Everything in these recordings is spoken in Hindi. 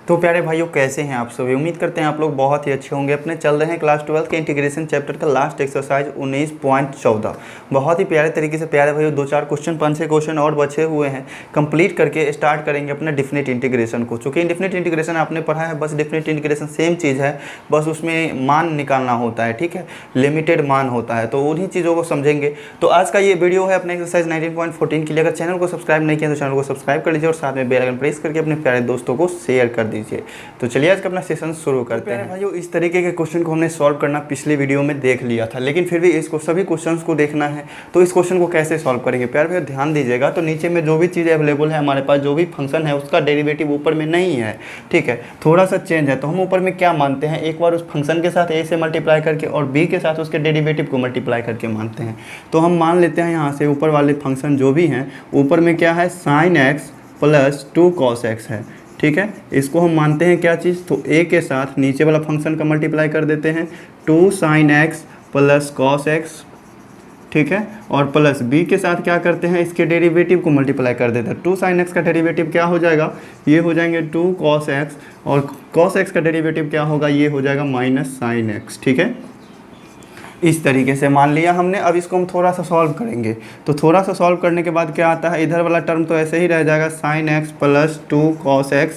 तो प्यारे भाइयों, कैसे हैं आप सभी। उम्मीद करते हैं आप लोग बहुत ही अच्छे होंगे। अपने चल रहे हैं क्लास 12 के इंटीग्रेशन चैप्टर का लास्ट एक्सरसाइज 19.14। बहुत ही प्यारे तरीके से प्यारे भाइयों 2-4 क्वेश्चन 5-6 क्वेश्चन और बचे हुए हैं। कंप्लीट करके स्टार्ट करेंगे अपने डिफिनिट इंटीग्रेशन को। चूँकि इंडिफिनिट इंटीग्रेशन आपने पढ़ा है, बस डिफिनिट इंटीग्रेशन सेम चीज़ है, बस उसमें मान निकालना होता है, ठीक है, लिमिटेड मान होता है। तो उन्हीं चीज़ों को समझेंगे। तो आज का ये वीडियो है अपने एक्सरसाइज 19.14 के लिए। अगर चैनल को सब्सक्राइब नहीं किया तो चैनल को सब्सक्राइब कर लीजिए और साथ में बेल आइकन प्रेस करके अपने प्यारे दोस्तों को शेयर कर दीजिए। तो चलिए आज का अपना सेशन शुरू करते हैं। भाइयों, इस तरीके के क्वेश्चन को हमने सॉल्व करना पिछले वीडियो में देख लिया था, लेकिन फिर भी इसको सभी क्वेश्चंस को देखना है। तो इस क्वेश्चन को कैसे सॉल्व करेंगे प्यारे भाइयों, ध्यान दीजिएगा। तो नीचे में जो भी चीज़ अवेलेबल है हमारे पास, जो भी फंक्शन है उसका डेरिवेटिव ऊपर में नहीं है, ठीक है, थोड़ा सा चेंज है। तो हम ऊपर में क्या मानते हैं, एक बार उस फंक्शन के साथ ए से मल्टीप्लाई करके और बी के साथ उसके डेरिवेटिव को मल्टीप्लाई करके मानते हैं। तो हम मान लेते हैं यहाँ से ऊपर वाले फंक्शन जो भी हैं, ऊपर में क्या है, sin x plus 2 cos x है, ठीक है। इसको हम मानते हैं क्या चीज़, तो a के साथ नीचे वाला फंक्शन का मल्टीप्लाई कर देते हैं 2 sin x plus cos x, ठीक है, और प्लस b के साथ क्या करते हैं, इसके डेरिवेटिव को मल्टीप्लाई कर देते हैं। 2 sin x का डेरिवेटिव क्या हो जाएगा, ये हो जाएंगे 2 cos x, और cos x का डेरिवेटिव क्या होगा, ये हो जाएगा माइनस sin x, ठीक है। इस तरीके से मान लिया हमने। अब इसको हम थोड़ा सा सॉल्व करेंगे। तो थोड़ा सा सॉल्व करने के बाद क्या आता है, इधर वाला टर्म तो ऐसे ही रह जाएगा sin x plus 2 cos x,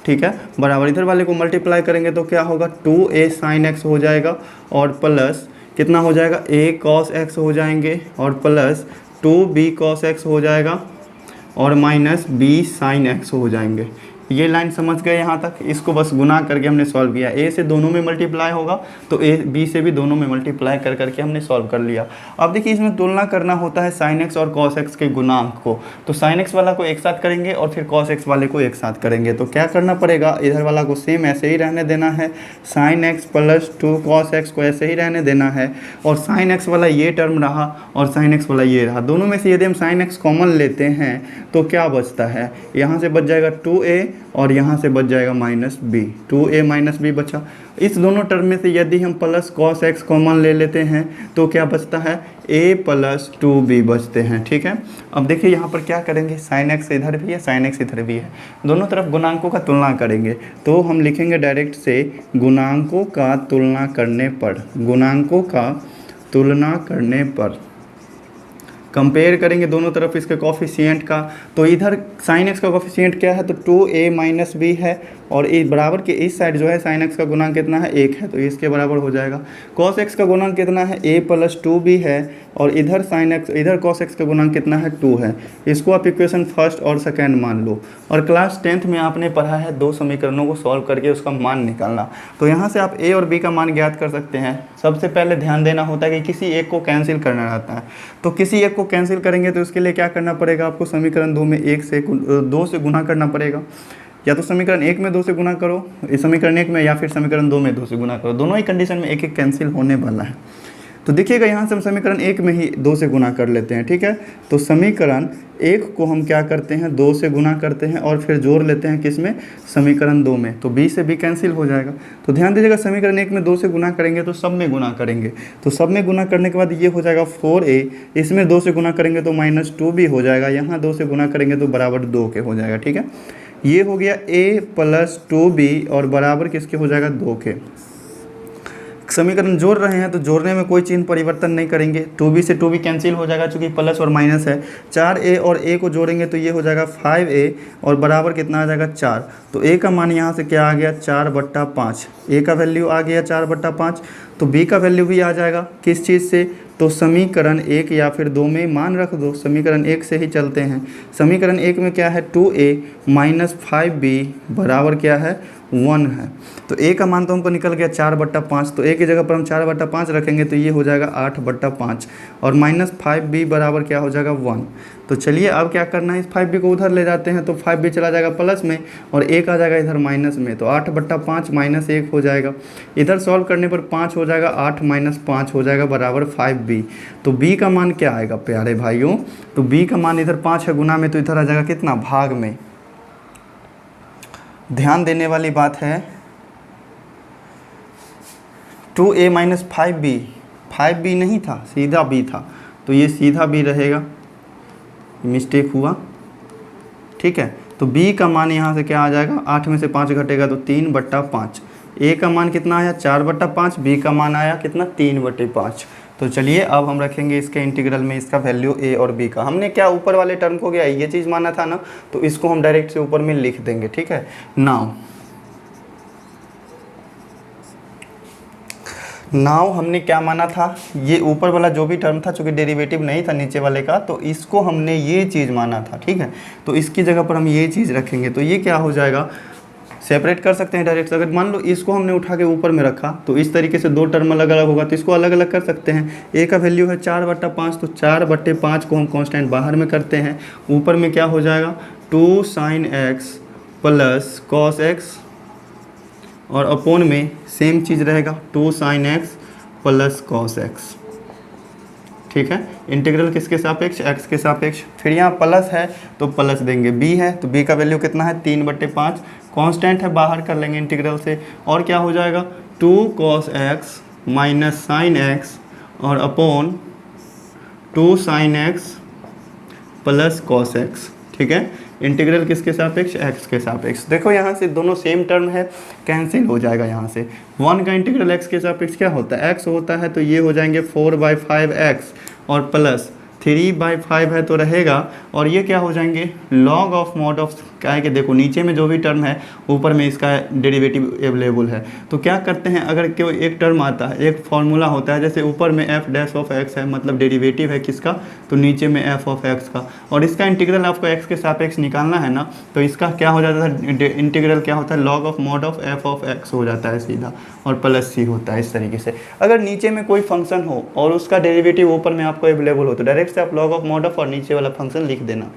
ठीक है, बराबर इधर वाले को मल्टीप्लाई करेंगे तो क्या होगा, 2a sin x हो जाएगा, और प्लस कितना हो जाएगा, a cos x हो जाएंगे, और प्लस 2b cos x हो जाएगा, और माइनस b sin x हो जाएंगे। ये लाइन समझ गए यहाँ तक। इसको बस गुना करके हमने सॉल्व किया। a से दोनों में मल्टीप्लाई होगा तो a b से भी दोनों में मल्टीप्लाई कर करके हमने सॉल्व कर लिया। अब देखिए, इसमें तुलना करना होता है sin x और cos x के गुणांक को। तो sin x वाला को एक साथ करेंगे और फिर cos x वाले को एक साथ करेंगे। तो क्या करना पड़ेगा, इधर वाला को सेम ऐसे ही रहने देना है, sin x plus 2 cos x को ऐसे ही रहने देना है, और sin x वाला ये टर्म रहा और sin x वाला ये रहा। दोनों में से यदि हम sin x कॉमन लेते हैं तो क्या बचता है, यहाँ से बच जाएगा 2a और यहाँ से बच जाएगा minus B, 2a minus B बचा। इस दोनों टर्म में से यदि हम प्लस cos x कॉमन ले लेते हैं तो क्या बचता है, a प्लस 2b बचते हैं, ठीक है। अब देखिए यहाँ पर क्या करेंगे, sin x इधर भी है, sin x इधर भी है, दोनों तरफ गुणांकों का तुलना करेंगे। तो हम लिखेंगे डायरेक्ट से, गुणांकों का तुलना करने पर, गुणांकों का तुलना करने पर कंपेयर करेंगे दोनों तरफ इसके कॉफिशिएंट का। तो इधर sin x का कॉफिशिएंट क्या है, तो 2a माइनस बी है, और इस बराबर के इस साइड जो है sin x का गुणांक कितना है, 1 है, तो इसके बराबर हो जाएगा। cos x का गुणांक कितना है, a प्लस 2b है, और इधर sin x, इधर cos x का गुणांक कितना है, 2 है। इसको आप इक्वेशन फर्स्ट और सेकेंड मान लो। और क्लास 10th में आपने पढ़ा है 2 समीकरणों को सॉल्व करके उसका मान निकालना। तो यहाँ से आप a और b का मान ज्ञात कर सकते हैं। सबसे पहले ध्यान देना होता है कि किसी एक को कैंसिल करना रहता है। तो किसी एक को कैंसिल करेंगे तो उसके लिए क्या करना पड़ेगा, आपको समीकरण 2 में 2 से गुना करना पड़ेगा। या तो समीकरण 1 में 2 से गुना करो, इस समीकरण 1 में, या फिर समीकरण 2 में 2 से गुना करो। दोनों ही कंडीशन में एक एक कैंसिल होने वाला है। तो देखिएगा यहाँ से हम समीकरण 1 में ही 2 से गुना कर लेते हैं, ठीक है। तो समीकरण 1 को हम क्या करते हैं, 2 से गुना करते हैं और फिर जोड़ लेते हैं किस में, समीकरण 2 में। तो b से b कैंसिल हो जाएगा। तो ध्यान दीजिएगा, समीकरण 1 में 2 से गुना करेंगे तो सब में गुना करेंगे। तो सब में गुना करने के बाद ये हो जाएगा 4a, इसमें 2 से गुना करेंगे तो माइनस 2b हो जाएगा, यहाँ 2 से गुना करेंगे तो बराबर 2 के हो जाएगा, ठीक है। ये हो गया a प्लस 2b और बराबर किसके हो जाएगा, 2 के। समीकरण जोड़ रहे हैं तो जोड़ने में कोई चिन्ह परिवर्तन नहीं करेंगे। 2b से 2b कैंसिल हो जाएगा चूँकि प्लस और माइनस है। 4a और a को जोड़ेंगे तो ये हो जाएगा 5a और बराबर कितना आ जाएगा, 4। तो a का मान यहाँ से क्या आ गया, 4/5। a का वैल्यू आ गया 4/5। तो b का वैल्यू भी आ जाएगा किस चीज़ से, तो समीकरण 1 या फिर 2 में मान रख दो। समीकरण 1 से ही चलते हैं। समीकरण 1 में क्या है, 2a माइनस 5b बराबर क्या है, 1 है। तो a का मान तो हमको निकल गया 4/5। तो a की जगह पर हम 4/5 रखेंगे तो ये हो जाएगा 8/5, और माइनस 5b बराबर क्या हो जाएगा, 1। तो चलिए अब क्या करना है, इस 5b को उधर ले जाते हैं तो 5b चला जाएगा प्लस में और 1 आ जाएगा इधर माइनस में। तो 8/5 माइनस 1 हो जाएगा। इधर सॉल्व करने पर 5 हो जाएगा, 8 माइनस 5 हो जाएगा बराबर 5b। तो b का मान क्या आएगा प्यारे भाइयों, तो b का मान इधर 5 है गुना में, तो इधर आ जाएगा कितना, भाग में। ध्यान देने वाली बात है, 2a माइनस 5b, 5b नहीं था, सीधा b था, तो ये सीधा b रहेगा, मिस्टेक हुआ, ठीक है। तो b का मान यहाँ से क्या आ जाएगा, 8 में से 5 घटेगा तो 3/5। a का मान कितना आया 4/5, b का मान आया कितना 3/5। तो चलिए अब हम रखेंगे इसके इंटीग्रल में इसका वैल्यू a और b का। हमने क्या ऊपर वाले टर्म को गया ये चीज़ माना था ना, तो इसको हम डायरेक्ट से ऊपर में लिख देंगे, ठीक है। नाउ हमने क्या माना था, ये ऊपर वाला जो भी टर्म था चूँकि डेरिवेटिव नहीं था नीचे वाले का, तो इसको हमने ये चीज़ माना था, ठीक है। तो इसकी जगह पर हम ये चीज़ रखेंगे तो ये क्या हो जाएगा, सेपरेट कर सकते हैं डायरेक्ट। अगर मान लो इसको हमने उठा के ऊपर में रखा तो इस तरीके से दो टर्म अलग अलग होगा, तो इसको अलग अलग कर सकते हैं। ए का वैल्यू है 4/5, तो 4/5 को हम कांस्टेंट बाहर में करते हैं, ऊपर में क्या हो जाएगा 2 sin x plus cos x, और अपोन में सेम चीज़ रहेगा 2 sin x plus cos x, ठीक है। इंटीग्रल किसके सापेक्ष, x के सापेक्ष। फिर यहाँ प्लस है तो प्लस देंगे, b है तो b का वैल्यू कितना है 3/5, कांस्टेंट है बाहर कर लेंगे इंटीग्रल से, और क्या हो जाएगा 2 cos x minus sin x और upon 2 sin x plus cos x, ठीक है। इंटीग्रल किसके सापेक्ष, x के सापेक्ष। देखो यहाँ से दोनों सेम टर्म है, कैंसिल हो जाएगा। यहाँ से 1 का इंटीग्रल x के सापेक्ष क्या होता है, x होता है, तो ये हो जाएंगे 4/5x और प्लस 3/5 है तो रहेगा, और ये क्या हो जाएंगे लॉग ऑफ मॉड ऑफ, क्या है कि देखो नीचे में जो भी टर्म है ऊपर में इसका डेरिवेटिव अवेलेबल है। तो क्या करते हैं, अगर कोई एक टर्म आता है, एक फॉर्मूला होता है, जैसे ऊपर में f' है मतलब डेरिवेटिव है किसका, तो नीचे में f(x) का, और इसका इंटीग्रल आपको x के सापेक्ष निकालना है ना, तो इसका क्या हो जाता है इंटीग्रल क्या होता है log of mod of f(x) हो जाता है सीधा, और प्लस c होता है इस तरीके से। अगर नीचे में कोई फंक्शन हो और उसका डेरिवेटिव ऊपर में आपको अवेलेबल हो तो डायरेक्ट से आप लॉग ऑफ मॉड ऑफ और नीचे वाला फंक्शन लिख देना,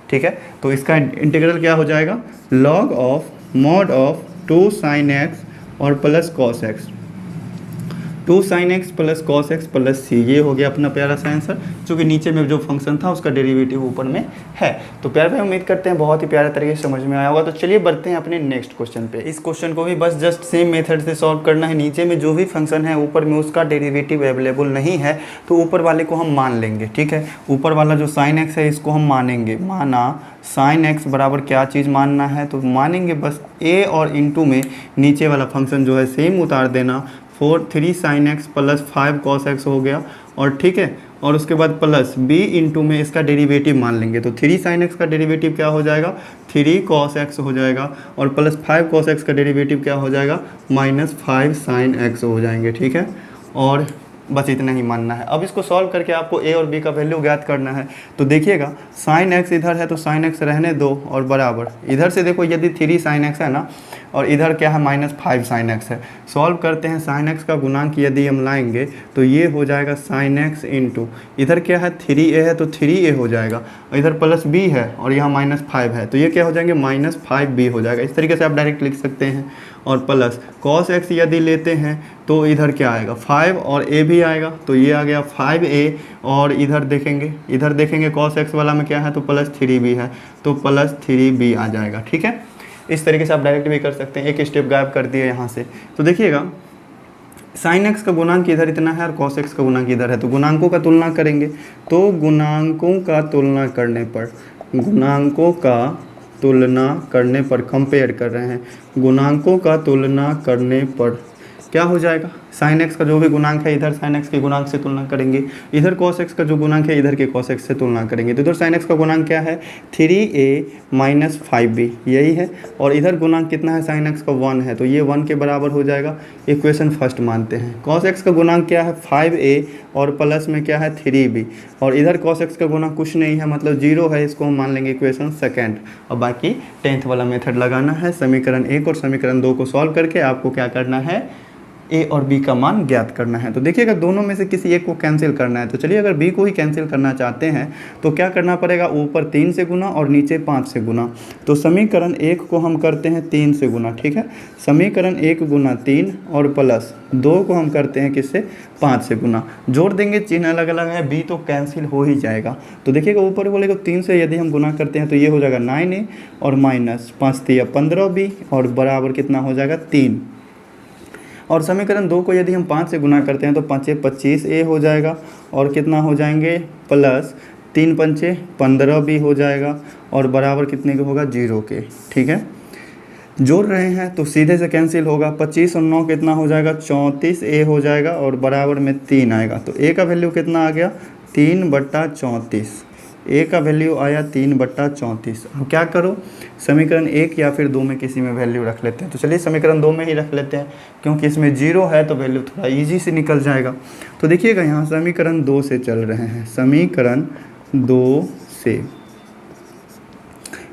ठीक है। तो इसका इंटीग्रल क्या हो जाएगा log of mod of 2 sin x और plus cos x, 2 sin x plus cos x plus c, ये हो गया अपना प्यारा सा आंसर, क्योंकि नीचे में जो फंक्शन था उसका डेरिवेटिव ऊपर में है। तो प्यारे भाई उम्मीद करते हैं बहुत ही प्यारे तरीके से समझ में आया होगा। तो चलिए बढ़ते हैं अपने नेक्स्ट क्वेश्चन पे। इस क्वेश्चन को भी बस जस्ट सेम मेथड से सॉल्व करना है। नीचे में जो भी फंक्शन है ऊपर में उसका डेरिवेटिव अवेलेबल नहीं है तो ऊपर वाले को हम मान लेंगे, ठीक है। ऊपर वाला जो sin x है इसको हम मानेंगे, माना sin x बराबर क्या चीज़ मानना है, तो मानेंगे बस a और इंटू में नीचे वाला फंक्शन जो है सेम उतार देना, 3 sin x plus 5 cos x हो गया, और ठीक है, और उसके बाद प्लस b इंटू में इसका डेरिवेटिव मान लेंगे, तो 3 sin x का डेरिवेटिव क्या हो जाएगा 3 cos x हो जाएगा, और प्लस 5 cos x का डेरिवेटिव क्या हो जाएगा -5 sin x हो जाएंगे, ठीक है। और बस इतना ही मानना है। अब इसको सॉल्व करके आपको a और b का वैल्यू ज्ञात करना है। तो देखिएगा sin x इधर है तो sin x रहने दो, और बराबर इधर से देखो यदि 3 sin x है ना, और इधर क्या है -5 sin x है। सॉल्व करते हैं, sin x का गुणांक यदि हम लाएंगे तो ये हो जाएगा sin x इंटू इधर क्या है 3a है तो 3a हो जाएगा, इधर प्लस b है और यहाँ -5 है तो ये क्या हो जाएंगे -5b हो जाएगा। इस तरीके से आप डायरेक्ट लिख सकते हैं। और प्लस cos x यदि लेते हैं तो इधर क्या आएगा 5 और a भी आएगा, तो ये आ गया 5a, और इधर देखेंगे cos x वाला में क्या है तो प्लस 3b है, तो प्लस 3b आ जाएगा, ठीक है। इस तरीके से आप डायरेक्ट भी कर सकते हैं, एक स्टेप गायब कर दिए यहाँ से। तो देखिएगा sin x का गुणांक इधर इतना है और cos x का गुणांक इधर है, तो गुणांकों का तुलना करेंगे, तो गुणांकों का तुलना करने पर कंपेयर कर रहे हैं, गुणांकों का तुलना करने पर क्या हो जाएगा sin x का जो भी गुणांक है इधर sin x के गुणांक से तुलना करेंगे, इधर cos x का जो गुणांक है इधर के cos x से तुलना करेंगे। तो इधर sin x का गुणांक क्या है 3a - 5b यही है, और इधर गुणांक कितना है sin x का 1 है, तो ये 1 के बराबर हो जाएगा। इक्वेशन फर्स्ट मानते हैं। cos x का गुणांक क्या है 5a और प्लस में क्या है 3b, और इधर cos x का गुणांक कुछ नहीं है मतलब 0 है, इसको हम मान लेंगे इक्वेशन सेकेंड। और बाकी 10th वाला मेथड लगाना है, समीकरण 1 और समीकरण 2 को सॉल्व करके आपको क्या करना है a और b का मान ज्ञात करना है। तो देखिएगा दोनों में से किसी एक को कैंसिल करना है, तो चलिए अगर b को ही कैंसिल करना चाहते हैं तो क्या करना पड़ेगा, ऊपर 3 से गुना और नीचे 5 से गुना। तो समीकरण 1 को हम करते हैं 3 से गुना, ठीक है। समीकरण 1 गुना 3 और प्लस 2 को हम करते हैं किससे 5 से गुना, जोड़ देंगे, चिन्ह अलग अलग है, b तो कैंसिल हो ही जाएगा। तो देखिएगा ऊपर वाले को 3 से यदि हम गुना करते हैं तो ये हो जाएगा 9a और माइनस 5 3 15b और बराबर कितना हो जाएगा 3। और समीकरण 2 को यदि हम 5 से गुना करते हैं तो 5 25a हो जाएगा, और कितना हो जाएंगे प्लस 3 पंचे 15 भी हो जाएगा और बराबर कितने के होगा 0 के। ठीक है, जोड़ रहे हैं तो सीधे से कैंसिल होगा। 25 और 9 कितना हो जाएगा 34 ए हो जाएगा और बराबर में 3 आएगा। तो ए का वैल्यू कितना आ गया 3/34। ए का वैल्यू आया 3/34। अब क्या करो, समीकरण 1 या फिर 2 में किसी में वैल्यू रख लेते हैं। तो चलिए समीकरण 2 में ही रख लेते हैं, क्योंकि इसमें 0 है तो वैल्यू थोड़ा ईजी से निकल जाएगा। तो देखिएगा यहाँ समीकरण 2 से चल रहे हैं। समीकरण 2 से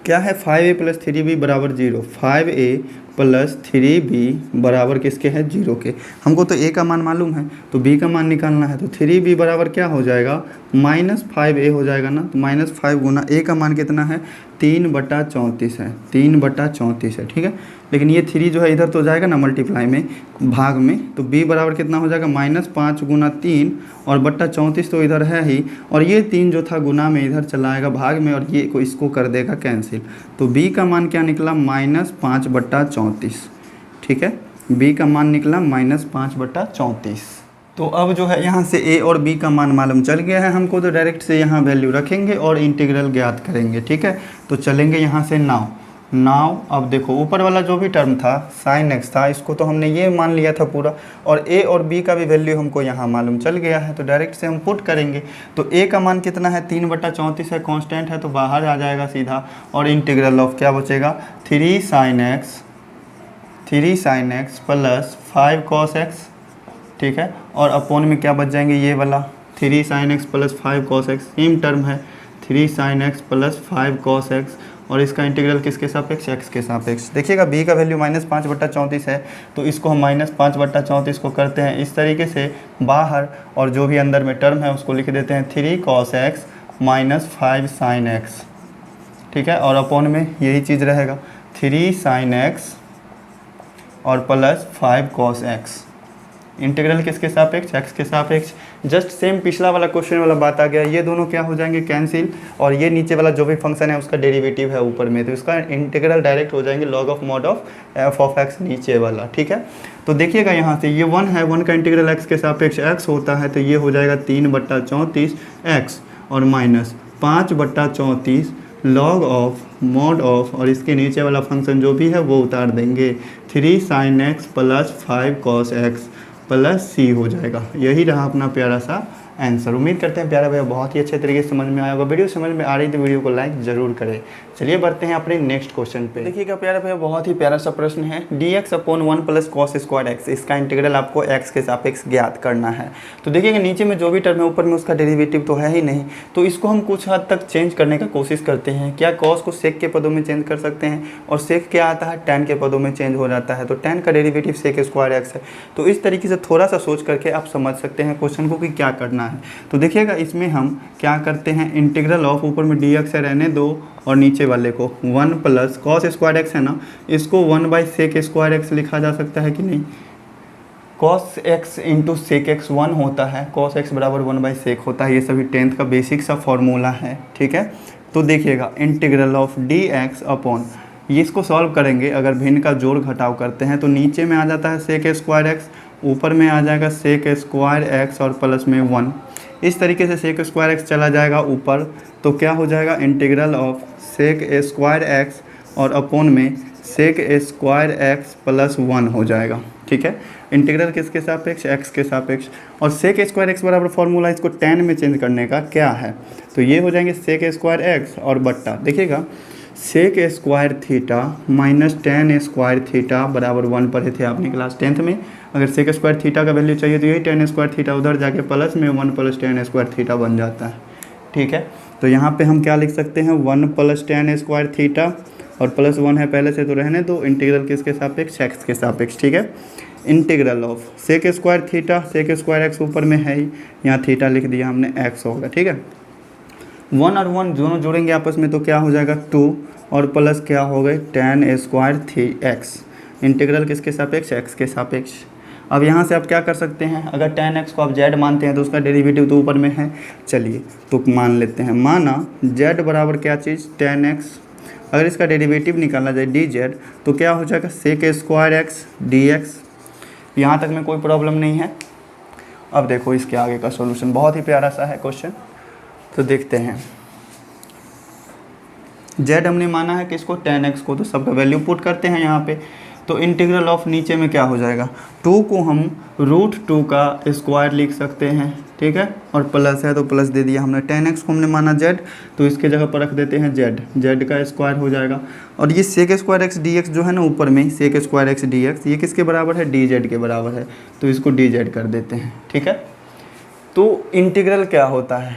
क्या है 5a + 3b बराबर 0। 5a + 3b बराबर किसके है 0 के। हमको तो a का मान मालूम है तो b का मान निकालना है। तो 3b बराबर क्या हो जाएगा -5a हो जाएगा ना। तो -5 गुना a का मान कितना है 3/34 है। 3/34 है। ठीक है, लेकिन ये 3 जो है इधर तो जाएगा ना मल्टीप्लाई में, भाग में। तो b बराबर कितना हो जाएगा -5 गुना 3 और बट्टा 34 तो इधर है ही, और ये 3 जो था गुना में इधर चला आएगा भाग में, और ये को इसको कर देगा कैंसिल। तो b का मान क्या निकला -5/34। ठीक है, b का मान निकला -5/34। तो अब जो है यहाँ से a और b का मान मालूम चल गया है हमको, तो डायरेक्ट से यहाँ वैल्यू रखेंगे और इंटीग्रल ज्ञात करेंगे। ठीक है, तो चलेंगे यहाँ से नाउ अब देखो ऊपर वाला जो भी टर्म था sin x था, इसको तो हमने ये मान लिया था पूरा, और a और b का भी वैल्यू हमको यहाँ मालूम चल गया है। तो डायरेक्ट से हम पुट करेंगे। तो a का मान कितना है 3/34 है, कांस्टेंट है तो बाहर आ जाएगा सीधा, और इंटीग्रल ऑफ क्या बचेगा 3 sin x plus 5 cos x। ठीक है, और अपोन में क्या बच जाएंगे ये वाला 3 sin x plus 5 cos x, same term है 3 sin x plus 5 cos x, और इसका इंटीग्रल किसके सापेक्ष x के सापेक्ष। देखिएगा b का वैल्यू -5/34 है, तो इसको हम -5/34 को करते हैं इस तरीके से बाहर, और जो भी अंदर में टर्म है उसको लिख देते हैं 3 cos x minus 5 sin x। ठीक है, और अपोन में यही चीज़ रहेगा 3 sin x और प्लस 5 cos x। इंटीग्रल किसके सापेक्ष x के सापेक्ष। जस्ट सेम पिछला वाला क्वेश्चन वाला बात आ गया, ये दोनों क्या हो जाएंगे कैंसिल, और ये नीचे वाला जो भी फंक्शन है उसका डेरिवेटिव है ऊपर में, तो इसका इंटीग्रल डायरेक्ट हो जाएंगे log of mod of f of x नीचे वाला। ठीक है, तो देखिएगा यहाँ से ये 1 है, 1 का इंटीग्रल x के सापेक्ष x होता है, तो ये हो जाएगा 3/34 x और minus 5/34 log of mod of, और इसके नीचे वाला फंक्शन जो भी है वो उतार देंगे 3 sin x plus 5 cos x plus C हो जाएगा। यही रहा अपना प्यारा सा आंसर। उम्मीद करते हैं प्यारा भैया बहुत ही अच्छे तरीके से समझ में आया होगा। वीडियो समझ में आ रही तो वीडियो को लाइक ज़रूर करें। चलिए बढ़ते हैं अपने नेक्स्ट क्वेश्चन पे। देखिएगा प्यारा भैया बहुत ही प्यारा सा प्रश्न है, dx/1 plus cos square x, इसका इंटीग्रल आपको x के सापेक्ष ज्ञात करना है। तो देखिएगा नीचे में जो भी टर्म है ऊपर में उसका डेरिवेटिव तो है ही नहीं, तो इसको हम कुछ हद तक चेंज करने का कोशिश करते हैं। क्या cos को sec के पदों में चेंज कर सकते हैं, और sec क्या आता है tan के पदों में चेंज हो जाता है, तो tan का डेरिवेटिव sec स्क्वायर x है। तो इस तरीके से थोड़ा सा सोच करके आप समझ सकते हैं क्वेश्चन को कि क्या करना है। तो देखिएगा इसमें हम क्या करते हैं, इंटीग्रल ऑफ ऊपर में dx है रहने दो, और नीचे वाले को 1 प्लस cos स्क्वायर x है ना, इसको 1/sec स्क्वायर x लिखा जा सकता है कि नहीं। cos x into sec x 1 होता है, cos x बराबर 1/sec होता है। ये सभी 10th का बेसिक सा फॉर्मूला है। ठीक है, तो देखिएगा इंटीग्रल ऑफ dx अपॉन, ये इसको सॉल्व करेंगे अगर भिन्न का जोड़ घटाव करते हैं तो नीचे में आ जाता है sec स्क्वायर x, ऊपर में आ जाएगा sec स्क्वायर x और प्लस में 1। इस तरीके से sec स्क्वायर x चला जाएगा ऊपर, तो क्या हो जाएगा integral of sec square x और अपोन में sec स्क्वायर x प्लस 1 हो जाएगा। ठीक है, इंटीग्रल किसके सापेक्ष x के सापेक्ष, और sec स्क्वायर x बराबर फॉर्मूला इसको tan में चेंज करने का क्या है, तो ये हो जाएंगे sec स्क्वायर x और बट्टा, देखिएगा sec square theta minus tan square theta बराबर 1 पढ़े थे आपने क्लास 10th में। अगर sec स्क्वायर थीटा का वैल्यू चाहिए तो यही tan स्क्वायर थीटा उधर जाके प्लस में 1 प्लस tan स्क्वायर थीटा बन जाता है। ठीक है, तो यहाँ पे हम क्या लिख सकते हैं 1 प्लस tan स्क्वायर थीटा, और प्लस 1 है पहले से तो रहने दो, इंटीग्रल किसके सापेक्ष x के सापेक्ष। ठीक है, integral of sec square theta, sec square x ऊपर में है ही, यहाँ थीटा लिख दिया हमने, x होगा। ठीक है, 1 और 1 दोनों जोड़ेंगे आपस में तो क्या हो जाएगा 2, और प्लस क्या हो गए tan स्क्वायर x, इंटीग्रल किसके सापेक्ष x के सापेक्ष। अब यहाँ से आप क्या कर सकते हैं, अगर tan x को आप z मानते हैं तो उसका डेरिवेटिव तो ऊपर में है, चलिए तो मान लेते हैं। माना z बराबर क्या चीज़ tan x, अगर इसका डेरिवेटिव निकालना जाए dz तो क्या हो जाएगा sec स्क्वायर x dx। यहाँ तक में कोई प्रॉब्लम नहीं है। अब देखो इसके आगे का सॉल्यूशन बहुत ही प्यारा सा है क्वेश्चन। तो देखते हैं, z हमने माना है कि इसको tan x को, तो सबका वैल्यू पुट करते हैं यहाँ पे। तो इंटीग्रल ऑफ नीचे में क्या हो जाएगा, 2 को हम √2 का स्क्वायर लिख सकते हैं, ठीक है, और प्लस है तो प्लस दे दिया हमने। tan x को हमने माना z, तो इसके जगह पर रख देते हैं z का स्क्वायर हो जाएगा। और ये sec स्क्वायर x dx जो है ना ऊपर में sec स्क्वायर x dx, ये किसके बराबर है, dz के बराबर है, तो इसको dz कर देते हैं, ठीक है। तो इंटीग्रल क्या होता है,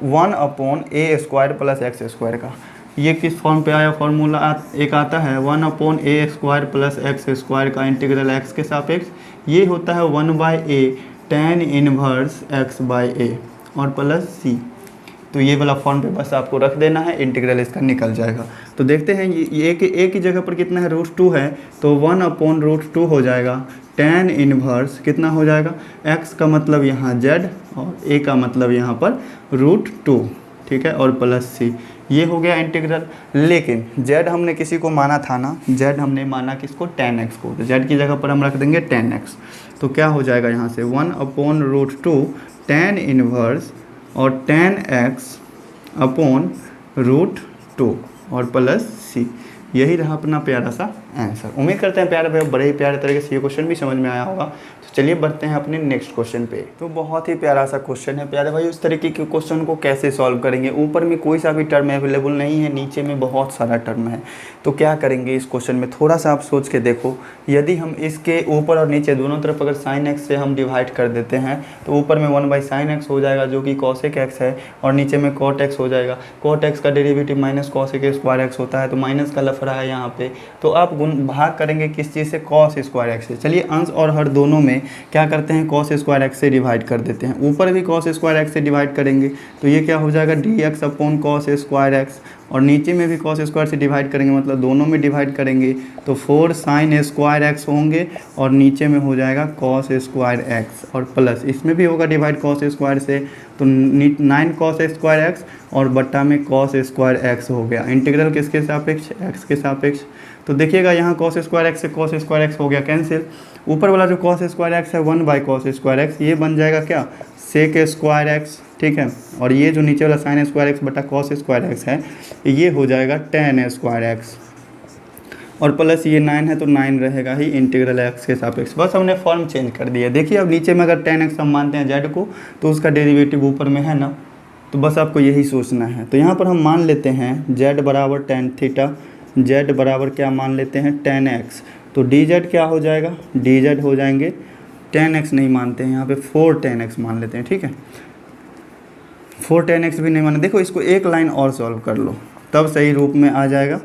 1/a² प्लस x स्क्वायर का। ये किस फॉर्म पे आया, फॉर्मूला एक आता है 1/a² प्लस x स्क्वायर का इंटीग्रल x के सापेक्ष, ये होता है 1/a tan इनवर्स x/a और प्लस c। तो ये वाला फॉर्म पे बस आपको रख देना है, इंटीग्रल इसका निकल जाएगा। तो देखते हैं ये एक ही जगह पर कितना है, √2 है, तो 1/√2 हो जाएगा tan इनवर्स कितना हो जाएगा, x का मतलब यहाँ z और a का मतलब यहाँ पर √2, ठीक है, और प्लस c। ये हो गया इंटीग्रल। लेकिन z हमने किसी को माना था ना, z हमने माना किसको, tan x को, तो z की जगह पर हम रख देंगे tan x। तो क्या हो जाएगा यहाँ से 1/√2 tan इनवर्स और tan x अपॉन √2 और प्लस c। यही रहा अपना प्यारा सा आंसर। उम्मीद करते हैं प्यारे भाई बड़े ही प्यारे तरीके से ये क्वेश्चन भी समझ में आया होगा। तो चलिए बढ़ते हैं अपने नेक्स्ट क्वेश्चन पे। तो बहुत ही प्यारा सा क्वेश्चन है प्यारे भाई, उस तरीके के क्वेश्चन को कैसे सॉल्व करेंगे। ऊपर में कोई सा भी टर्म अवेलेबल नहीं है, नीचे में बहुत सारा टर्म है, तो क्या करेंगे इस क्वेश्चन में, थोड़ा सा आप सोच के देखो। यदि हम इसके ऊपर और नीचे दोनों तरफ अगर sin x से हम डिवाइड कर देते हैं तो ऊपर में 1/sin x हो जाएगा जो कि cosec x है, और नीचे में cot x हो जाएगा। cot x का derivative minus cosec square x होता है, तो माइनस का लफड़ा है यहाँ पे। तो आप भाग करेंगे किस चीज़ से, cos स्क्वायर x से। चलिए अंश और हर दोनों में क्या करते हैं, cos स्क्वायर x से डिवाइड कर देते हैं। ऊपर भी cos स्क्वायर x से डिवाइड करेंगे तो ये क्या हो जाएगा, dx upon cos square x, और नीचे में भी cos स्क्वायर से डिवाइड करेंगे, मतलब दोनों में डिवाइड करेंगे तो 4 sin स्क्वायर x होंगे, और नीचे में हो जाएगा cos स्क्वायर x, और प्लस इसमें भी होगा डिवाइड cos स्क्वायर से, तो 9 cos स्क्वायर x और बट्टा में cos स्क्वायर x हो गया। इंटीग्रल किसके सापेक्ष, x के सापेक्ष। तो देखिएगा यहाँ cos स्क्वायर x से cos स्क्वायर x हो गया कैंसिल। ऊपर वाला जो cos स्क्वायर x है 1/cos स्क्वायर x, ये बन जाएगा क्या, sec स्क्वायर x, ठीक है, और ये जो नीचे वाला sin स्क्वायर x बटा cos स्क्वायर x है ये हो जाएगा tan स्क्वायर x, और प्लस ये 9 है तो 9 रहेगा ही इंटीग्रल x के सापेक्ष। बस हमने फॉर्म चेंज कर दिया। देखिए अब नीचे में अगर tan x हम मानते हैं z को, तो उसका डेरिवेटिव ऊपर में है ना, तो बस आपको यही सोचना है। तो यहाँ पर हम मान लेते हैं z बराबर tan थीटा, z बराबर क्या मान लेते हैं, tan x। तो dz क्या हो जाएगा, dz हो जाएंगे, tan x नहीं मानते हैं यहाँ पे, 4 tan x मान लेते हैं, ठीक है। 4 tan x भी नहीं माना, देखो इसको एक लाइन और सॉल्व कर लो तब सही रूप में आ जाएगा,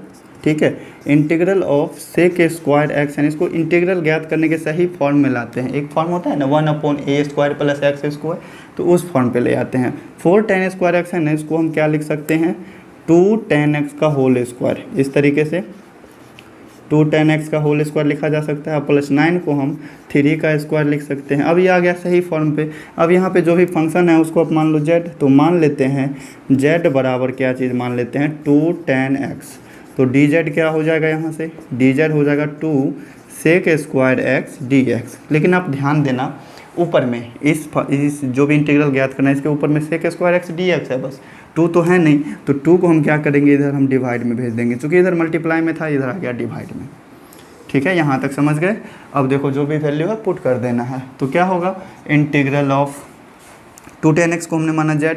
ठीक है। Integral of sec square x, यानी इसको इंटीग्रल ज्ञात करने के सही फॉर्म में लाते हैं। एक फॉर्म होता है ना 1/a² प्लस x स्क्वायर, तो उस फॉर्म पे ले आते हैं। 4 tan स्क्वायर x है ना, इसको हम क्या लिख सकते हैं, 2 tan x का होल स्क्वायर, इस तरीके से 2 tan x का होल स्क्वायर लिखा जा सकता है, प्लस 9 को हम 3 का स्क्वायर लिख सकते हैं। अब ये आ गया सही फॉर्म पे। अब यहाँ पे जो भी फंक्शन है उसको आप मान लो z, तो मान लेते हैं z बराबर क्या चीज़ मान लेते हैं, 2 tan x। तो dz क्या हो जाएगा, यहाँ से dz हो जाएगा 2 sec स्क्वायर x dx। लेकिन आप ध्यान देना ऊपर में इस जो भी इंटीग्रल ज्ञात करना है इसके ऊपर में sec स्क्वायर x dx है, बस 2 तो है नहीं, तो 2 को हम क्या करेंगे, इधर हम डिवाइड में भेज देंगे, क्योंकि इधर मल्टीप्लाई में था, इधर आ गया डिवाइड में, ठीक है। यहाँ तक समझ गए। अब देखो जो भी वैल्यू है पुट कर देना है, तो क्या होगा, इंटीग्रल ऑफ 2 tan x को हमने माना z,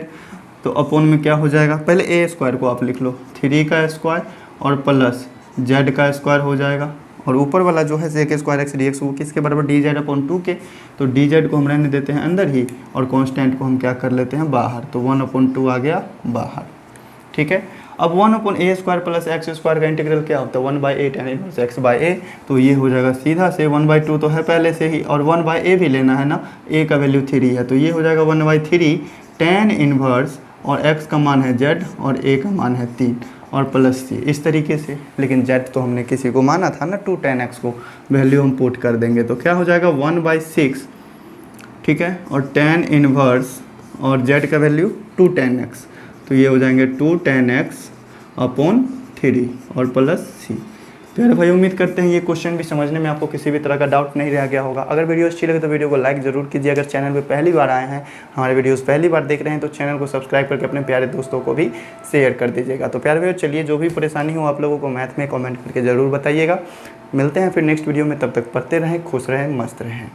तो अपॉन में क्या हो जाएगा, पहले a स्क्वायर को आप लिख लो, 3 का स्क्वायर और प्लस z का स्क्वायर हो जाएगा, और ऊपर वाला जो है sec स्क्वायर x dx वो किसके बराबर, dz अपॉन 2 के। तो dz को हम रहने देते हैं अंदर ही, और कांस्टेंट को हम क्या कर लेते हैं बाहर, तो 1/2 आ गया बाहर, ठीक है। अब 1/a² प्लस x स्क्वायर का इंटीग्रल क्या होता है, 1/a tan इनवर्स x/a। तो ये हो जाएगा सीधा से 1/2 तो है पहले से ही, और 1/a भी लेना है ना, a का वैल्यू 3 है, तो ये हो जाएगा 1/3 tan इनवर्स, और x का मान है z और a का मान है 3 और प्लस c, इस तरीके से। लेकिन z तो हमने किसी को माना था ना 2 tan x को, वैल्यू हम पुट कर देंगे, तो क्या हो जाएगा 1/6, ठीक है, और tan इनवर्स और z का वैल्यू 2 tan x, तो ये हो जाएंगे 2 tan x अपॉन 3 और प्लस c। प्यारे भाई उम्मीद करते हैं ये क्वेश्चन भी समझने में आपको किसी भी तरह का डाउट नहीं रह गया होगा। अगर वीडियो अच्छी लगे तो वीडियो को लाइक जरूर कीजिए। अगर चैनल पे पहली बार आए हैं, हमारे वीडियोस पहली बार देख रहे हैं, तो चैनल को सब्सक्राइब करके अपने प्यारे दोस्तों को भी शेयर कर दीजिएगा। तो प्यारे भाई चलिए, जो भी परेशानी हो आप लोगों को मैथ में कॉमेंट करके ज़रूर बताइएगा। मिलते हैं फिर नेक्स्ट वीडियो में, तब तक पढ़ते रहें, खुश रहें, मस्त रहें।